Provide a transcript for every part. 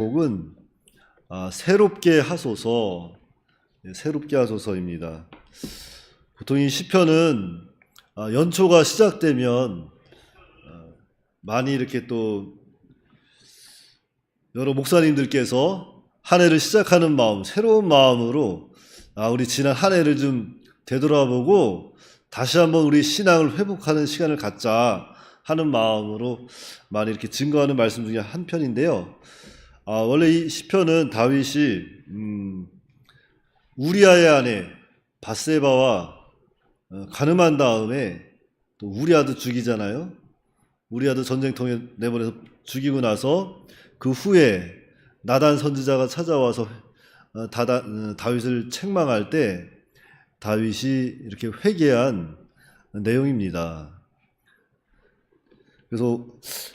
곡은 새롭게 하소서, 새롭게 하소서입니다. 보통 이 시편은 연초가 시작되면 많이 이렇게 또 여러 목사님들께서 한 해를 시작하는 마음, 새로운 마음으로 우리 지난 한 해를 좀 되돌아보고 다시 한번 우리 신앙을 회복하는 시간을 갖자 하는 마음으로 많이 이렇게 증거하는 말씀 중에 한 편인데요. 원래 이 시편은 다윗이 우리아의 아내 밧세바와 간음한 다음에 또 우리아도 죽이잖아요. 우리아도 전쟁통에 내보내서 죽이고 나서 그 후에 나단 선지자가 찾아와서 다윗을 책망할 때 다윗이 이렇게 회개한 내용입니다. 그래서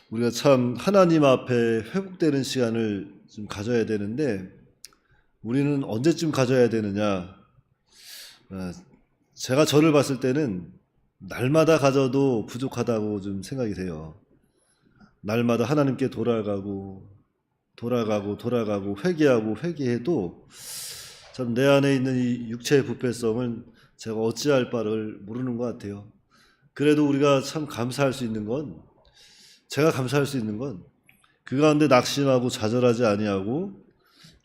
우리가 참 하나님 앞에 회복되는 시간을 좀 가져야 되는데 우리는 언제쯤 가져야 되느냐? 제가 저를 봤을 때는 날마다 가져도 부족하다고 좀 생각이 돼요. 날마다 하나님께 돌아가고 회개하고 회개해도 참 내 안에 있는 이 육체의 부패성은 제가 어찌할 바를 모르는 것 같아요. 그래도 우리가 참 감사할 수 있는 건, 제가 감사할 수 있는 건 그 가운데 낙심하고 좌절하지 아니하고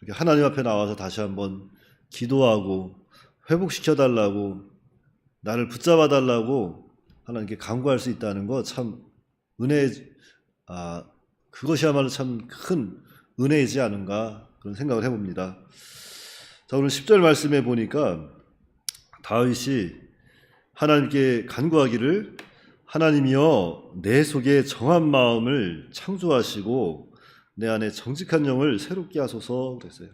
이렇게 하나님 앞에 나와서 다시 한번 기도하고 회복시켜 달라고, 나를 붙잡아 달라고 하나님께 간구할 수 있다는 거 참 은혜, 그것이야말로 참 큰 은혜이지 않은가 그런 생각을 해봅니다. 자, 오늘 10절 말씀에 보니까 다윗이 하나님께 간구하기를 하나님이여 내 속에 정한 마음을 창조하시고 내 안에 정직한 영을 새롭게 하소서 그랬어요.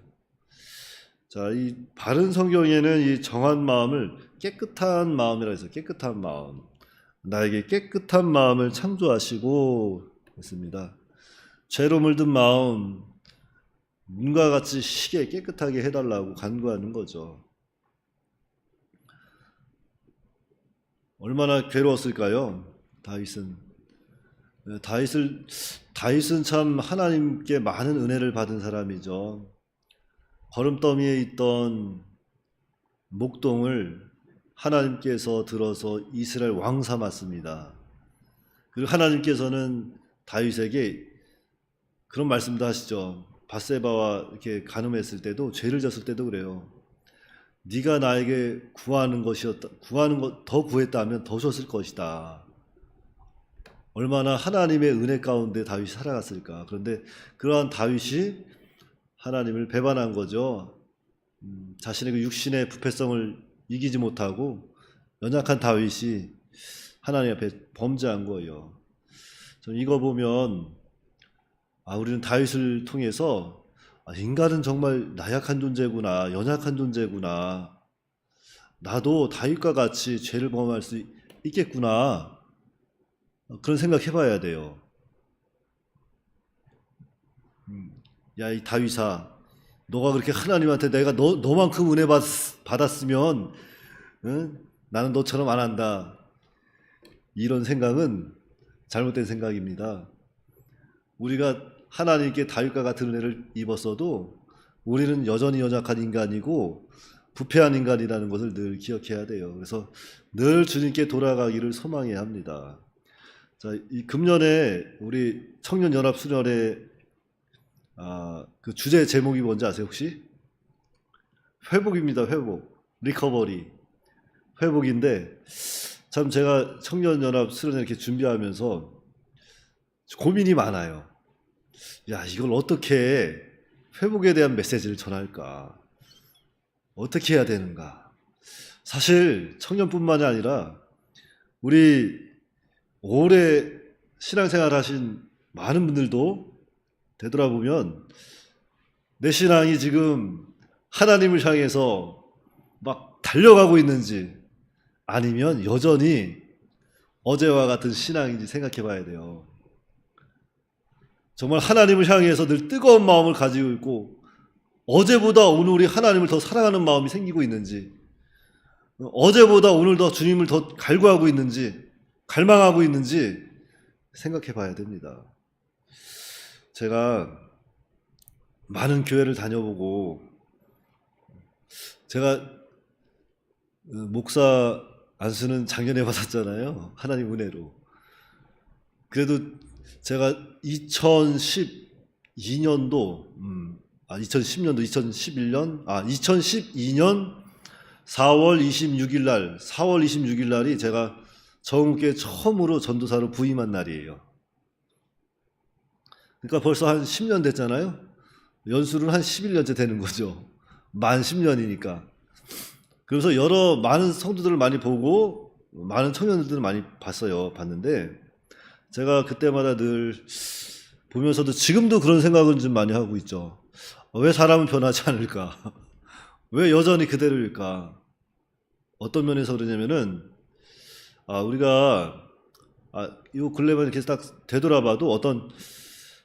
자, 이 바른 성경에는 이 정한 마음을 깨끗한 마음이라 해서 깨끗한 마음, 나에게 깨끗한 마음을 창조하시고 했습니다. 죄로 물든 마음, 문과 같이 시게 깨끗하게 해달라고 간구하는 거죠. 얼마나 괴로웠을까요? 다윗은 참 하나님께 많은 은혜를 받은 사람이죠. 거름더미에 있던 목동을 하나님께서 들어서 이스라엘 왕 삼았습니다. 그리고 하나님께서는 다윗에게 그런 말씀도 하시죠. 밧세바와 이렇게 간음했을 때도, 죄를 졌을 때도 그래요. 네가 나에게 구하는 것 더 구했다면 더 줬을 것이다. 얼마나 하나님의 은혜 가운데 다윗이 살아갔을까. 그런데 그러한 다윗이 하나님을 배반한 거죠. 자신의 그 육신의 부패성을 이기지 못하고 연약한 다윗이 하나님 앞에 범죄한 거예요. 저는 이거 보면 우리는 다윗을 통해서 인간은 정말 나약한 존재구나, 연약한 존재구나, 나도 다윗과 같이 죄를 범할 수 있겠구나, 그런 생각 해봐야 돼요. 야, 이 다윗아, 너가 그렇게 하나님한테 내가 너만큼 은혜 받았으면 나는 너처럼 안 한다, 이런 생각은 잘못된 생각입니다. 우리가 하나님께 다윗과 같은 은혜를 입었어도 우리는 여전히 연약한 인간이고 부패한 인간이라는 것을 늘 기억해야 돼요. 그래서 늘 주님께 돌아가기를 소망해야 합니다. 자, 이 금년에 우리 청년연합수련회 그 주제 제목이 뭔지 아세요 혹시? 회복입니다. 회복, 리커버리, 회복인데 참 제가 청년연합수련회 이렇게 준비하면서 고민이 많아요. 야, 이걸 어떻게 회복에 대한 메시지를 전할까? 어떻게 해야 되는가? 사실 청년뿐만이 아니라 우리 오래 신앙생활 하신 많은 분들도 되돌아보면 내 신앙이 지금 하나님을 향해서 막 달려가고 있는지 아니면 여전히 어제와 같은 신앙인지 생각해 봐야 돼요. 정말 하나님을 향해서 늘 뜨거운 마음을 가지고 있고 어제보다 오늘 우리 하나님을 더 사랑하는 마음이 생기고 있는지, 어제보다 오늘 더 주님을 더 갈구하고 있는지, 갈망하고 있는지 생각해 봐야 됩니다. 제가 많은 교회를 다녀보고 제가 목사 안수는 작년에 받았잖아요. 하나님 은혜로. 그래도 제가 2012년도 2010년도 2012년 4월 26일 날이 제가 정읍교회 처음으로 전도사로 부임한 날이에요. 그러니까 벌써 한 10년 됐잖아요. 연수는 한 11년째 되는 거죠. 만 10년이니까. 그래서 많은 성도들을 많이 보고 많은 청년들을 많이 봤는데 제가 그때마다 늘 보면서도 지금도 그런 생각을 좀 많이 하고 있죠. 왜 사람은 변하지 않을까? 왜 여전히 그대로일까? 어떤 면에서 그러냐면은 우리가 이 근래만 이렇게 딱 되돌아봐도 어떤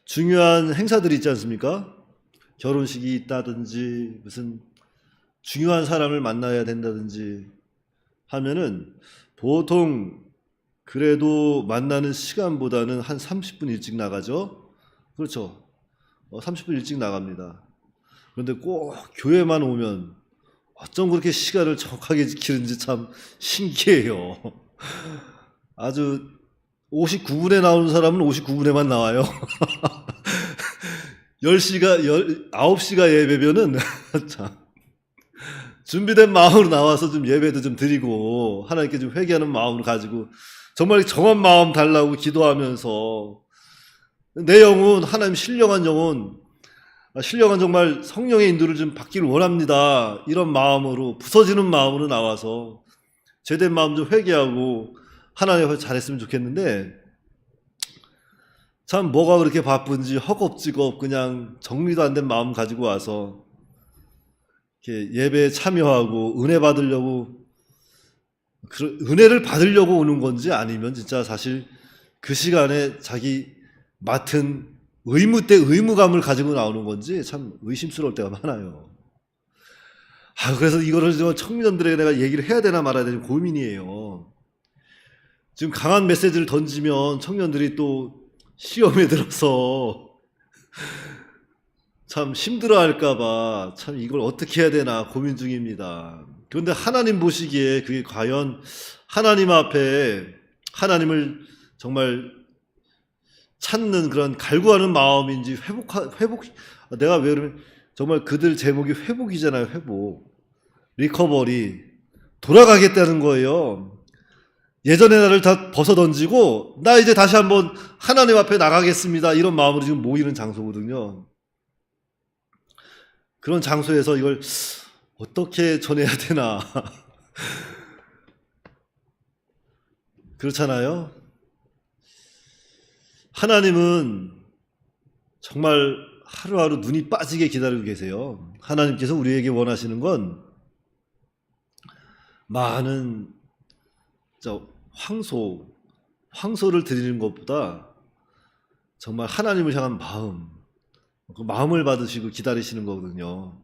중요한 행사들이 있지 않습니까? 결혼식이 있다든지 무슨 중요한 사람을 만나야 된다든지 하면은 보통 그래도 만나는 시간보다는 한 30분 일찍 나가죠. 그렇죠. 30분 일찍 나갑니다. 그런데 꼭 교회만 오면 어쩜 그렇게 시간을 정확하게 지키는지 참 신기해요. 아주 59분에 나오는 사람은 59분에만 나와요. 9시가 예배면은 참 준비된 마음으로 나와서 좀 예배도 좀 드리고 하나님께 좀 회개하는 마음을 가지고 정말 정한 마음 달라고 기도하면서 내 영혼, 하나님 신령한 정말 성령의 인도를 좀 받기를 원합니다. 이런 마음으로 부서지는 마음으로 나와서 제된 마음 좀 회개하고 하나님 앞에 잘했으면 좋겠는데 참 뭐가 그렇게 바쁜지 허겁지겁 그냥 정리도 안 된 마음 가지고 와서 이렇게 예배에 참여하고 은혜를 받으려고 오는 건지 아니면 진짜 사실 그 시간에 자기 맡은 의무 때 의무감을 가지고 나오는 건지 참 의심스러울 때가 많아요. 그래서 이거를 청년들에게 내가 얘기를 해야 되나 말아야 되나 고민이에요. 지금 강한 메시지를 던지면 청년들이 또 시험에 들어서 참 힘들어할까봐 참 이걸 어떻게 해야 되나 고민 중입니다. 그런데 하나님 보시기에 그게 과연 하나님 앞에 하나님을 정말 찾는 그런 갈구하는 마음인지 내가 왜 그러면 정말 그들 제목이 회복이잖아요. 회복, 리커버리, 돌아가겠다는 거예요. 예전의 나를 다 벗어던지고 나 이제 다시 한번 하나님 앞에 나가겠습니다. 이런 마음으로 지금 모이는 장소거든요. 그런 장소에서 이걸 어떻게 전해야 되나. 그렇잖아요. 하나님은 정말 하루하루 눈이 빠지게 기다리고 계세요. 하나님께서 우리에게 원하시는 건 많은 황소를 드리는 것보다 정말 하나님을 향한 그 마음을 받으시고 기다리시는 거거든요.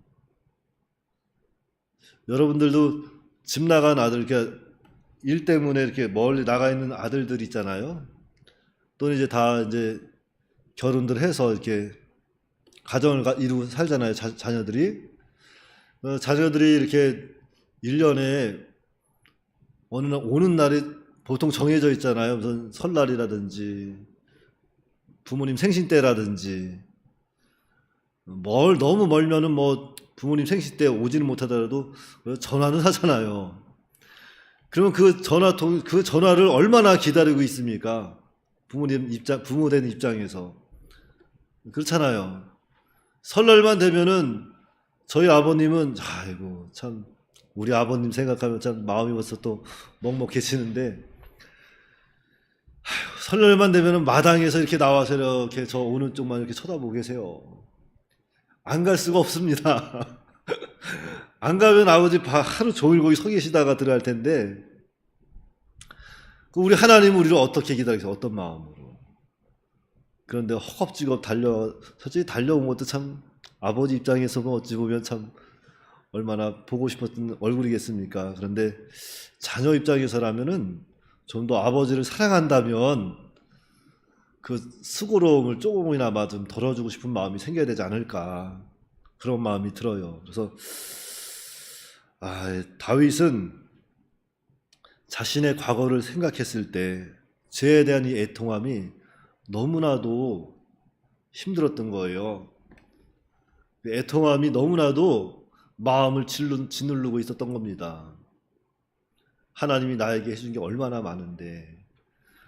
여러분들도 집 나간 아들, 일 때문에 이렇게 멀리 나가 있는 아들들 있잖아요. 또는 이제 결혼들 해서 이렇게 가정을 이루고 살잖아요. 자녀들이. 자녀들이 이렇게 1년에 오는 날이 보통 정해져 있잖아요. 무슨 설날이라든지 부모님 생신 때라든지 너무 멀면은 부모님 생신 때 오지는 못하더라도 전화는 하잖아요. 그러면 그 전화를 얼마나 기다리고 있습니까? 부모된 입장에서. 그렇잖아요. 설날만 되면은 저희 아버님은 아이고 참 우리 아버님 생각하면 참 마음이 벌써 또 먹먹해지는데 설날만 되면은 마당에서 이렇게 나와서 이렇게 저 오는 쪽만 이렇게 쳐다보고 계세요. 안 갈 수가 없습니다. 안 가면 아버지 하루 종일 거기 서 계시다가 들어갈 텐데 우리 하나님은 우리를 어떻게 기다리세요? 어떤 마음으로? 그런데 허겁지겁 솔직히 달려온 것도 참 아버지 입장에서 어찌 보면 참 얼마나 보고 싶었던 얼굴이겠습니까? 그런데 자녀 입장에서라면은 좀 더 아버지를 사랑한다면 그 수고로움을 조금이나마 좀 덜어주고 싶은 마음이 생겨야 되지 않을까, 그런 마음이 들어요. 그래서 다윗은 자신의 과거를 생각했을 때 죄에 대한 이 애통함이 너무나도 힘들었던 거예요. 그 애통함이 너무나도 마음을 짓누르고 있었던 겁니다. 하나님이 나에게 해준 게 얼마나 많은데,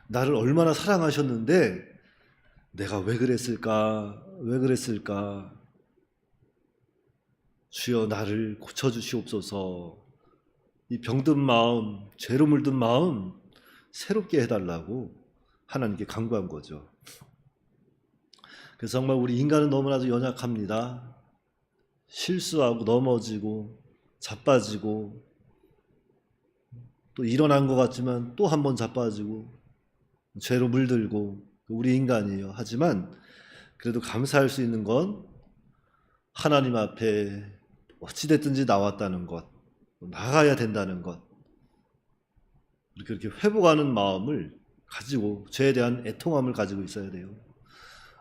나를 얼마나 사랑하셨는데 내가 왜 그랬을까? 주여 나를 고쳐주시옵소서. 이 병든 마음, 죄로 물든 마음 새롭게 해달라고 하나님께 간구한 거죠. 그래서 정말 우리 인간은 너무나도 연약합니다. 실수하고 넘어지고 자빠지고, 또 일어난 것 같지만 또 한 번 자빠지고 죄로 물들고, 우리 인간이에요. 하지만 그래도 감사할 수 있는 건 하나님 앞에 어찌됐든지 나왔다는 것, 나가야 된다는 것, 그렇게 회복하는 마음을 가지고, 죄에 대한 애통함을 가지고 있어야 돼요.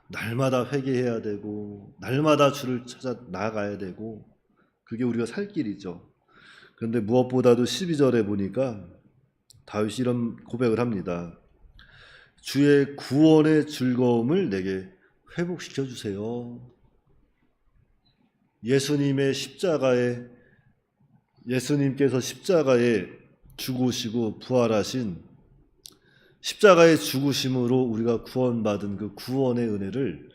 날마다 회개해야 되고, 날마다 주를 찾아 나아가야 되고, 그게 우리가 살 길이죠. 그런데 무엇보다도 12절에 보니까 다윗이 이런 고백을 합니다. 주의 구원의 즐거움을 내게 회복시켜 주세요. 예수님께서 십자가에 죽으시고 부활하신 십자가의 죽으심으로 우리가 구원받은 그 구원의 은혜를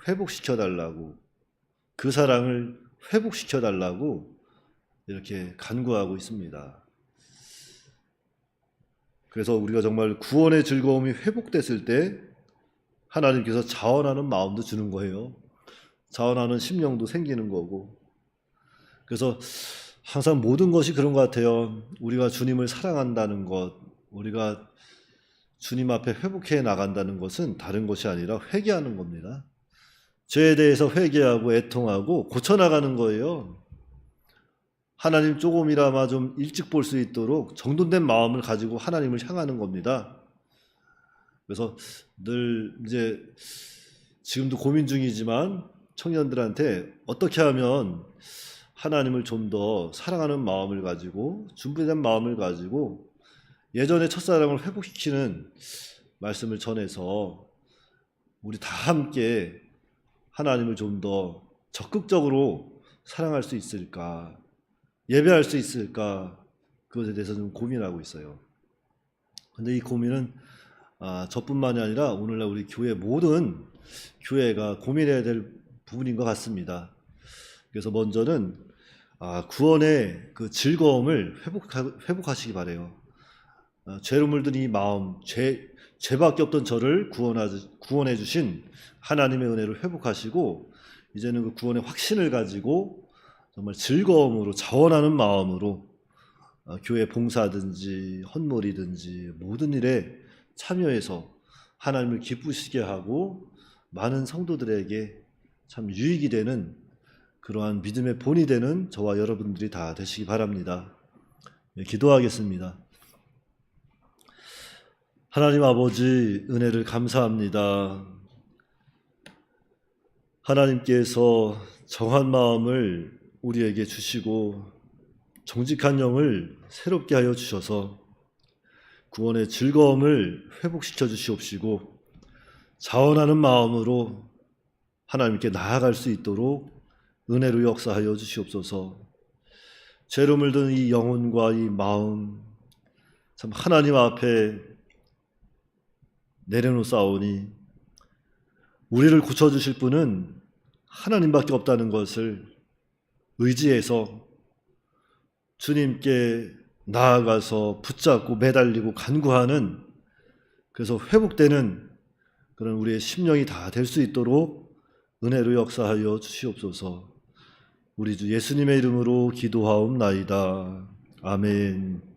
회복시켜 달라고, 그 사랑을 회복시켜 달라고 이렇게 간구하고 있습니다. 그래서 우리가 정말 구원의 즐거움이 회복됐을 때 하나님께서 자원하는 마음도 주는 거예요. 자원하는 심령도 생기는 거고. 그래서 항상 모든 것이 그런 것 같아요. 우리가 주님을 사랑한다는 것, 우리가 주님 앞에 회복해 나간다는 것은 다른 것이 아니라 회개하는 겁니다. 죄에 대해서 회개하고 애통하고 고쳐나가는 거예요. 하나님 조금이나마 좀 일찍 볼 수 있도록 정돈된 마음을 가지고 하나님을 향하는 겁니다. 그래서 늘 이제 지금도 고민 중이지만 청년들한테 어떻게 하면 하나님을 좀 더 사랑하는 마음을 가지고, 준비된 마음을 가지고 예전의 첫사랑을 회복시키는 말씀을 전해서 우리 다 함께 하나님을 좀 더 적극적으로 사랑할 수 있을까, 예배할 수 있을까, 그것에 대해서 좀 고민하고 있어요. 근데 이 고민은 저뿐만이 아니라 오늘날 우리 교회 모든 교회가 고민해야 될 부분인 것 같습니다. 그래서 먼저는 구원의 그 즐거움을 회복하시기 바래요. 죄로 물든 이 마음, 죄밖에 없던 저를 구원해 주신 하나님의 은혜를 회복하시고, 이제는 그 구원의 확신을 가지고 정말 즐거움으로, 자원하는 마음으로 교회 봉사든지 헌물이든지 모든 일에 참여해서 하나님을 기쁘시게 하고 많은 성도들에게 참 유익이 되는, 그러한 믿음의 본이 되는 저와 여러분들이 다 되시기 바랍니다. 기도하겠습니다. 하나님 아버지, 은혜를 감사합니다. 하나님께서 정한 마음을 우리에게 주시고 정직한 영을 새롭게 하여 주셔서 구원의 즐거움을 회복시켜 주시옵시고, 자원하는 마음으로 하나님께 나아갈 수 있도록 은혜로 역사하여 주시옵소서. 죄로 물든 이 영혼과 이 마음, 참 하나님 앞에 내려놓사오니 우리를 고쳐주실 분은 하나님밖에 없다는 것을 의지해서 주님께 나아가서 붙잡고 매달리고 간구하는, 그래서 회복되는 그런 우리의 심령이 다 될 수 있도록 은혜로 역사하여 주시옵소서. 우리 주 예수님의 이름으로 기도하옵나이다. 아멘.